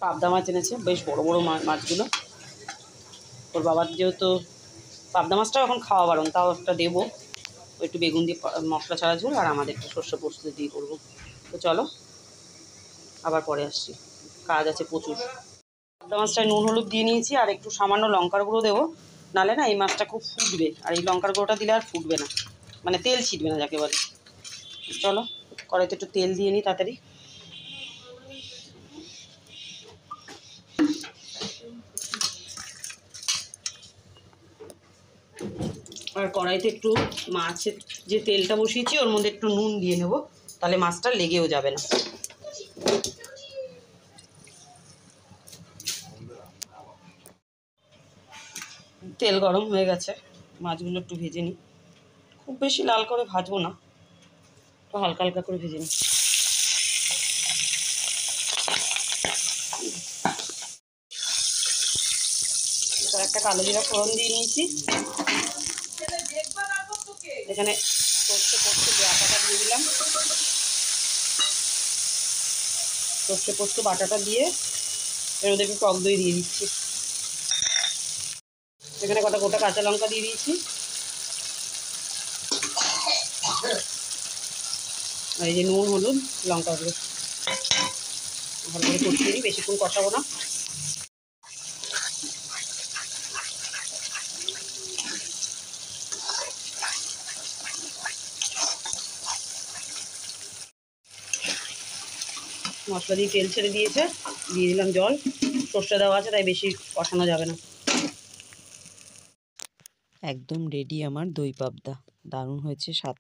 পাবদা মাছ এনেছে, বেশ বড় বড় মাছগুলো। ওর বাবার যেহেতু পাবদা মাছটাও এখন খাওয়া বারণ, তাও একটা দেবো। একটু বেগুন দিয়ে মশলা ছাড়া ঝোল, আর আমাদের একটু সর্ষে পোস্ত দিয়ে করবো। তো চলো আবার পরে আসছি, কাজ আছে প্রচুর। পাবদা মাছটায় নুন হলুদ দিয়ে নিয়েছি, আর একটু সামান্য লঙ্কার গুঁড়ো দেবো, নাহলে না এই মাছটা খুব ফুটবে, আর এই লঙ্কার গুঁড়োটা দিলে আর ফুটবে না, মানে তেল ছিটবে না যাকে বলে। চলো কড়াইতে একটু তেল দিয়ে নিই তাড়াতাড়ি। আর কড়াইতে একটু মাছের যে তেলটা বসিয়েছি ওর মধ্যে একটু নুন দিয়ে নেব, তাহলে মাছটা লেগেও যাবে না। তেল গরম হয়ে গেছে, মাছগুলো একটু ভেজে নিই। খুব বেশি লাল করে ভাজবো না, একটু হালকা হালকা করে ভেজে নিই। একটা কালো জিরা ফোড়ন দিয়ে নিয়েছি, এখানে সর্ষে পোস্ত বাটাটা দিয়ে দিলাম। সর্ষে পোস্ত বাটাটা দিয়ে এর মধ্যে একটু টক দই দিয়ে দিচ্ছি। এখানে কটা গোটা কাঁচা লঙ্কা দিয়ে দিয়েছি, আর এই যে নুন হলুদ লঙ্কাগুলো ভালো করে কষিয়ে নিই, বেশিক্ষণ কষাবো না। মশলা দিয়ে তেল ছেড়ে দিয়েছে, দিয়ে দিলাম জল। সর্ষে দেওয়া আছে তাই বেশি কষানো যাবে না। একদম রেডি আমার দই পাবদা, দারুণ হয়েছে, স্বাদ।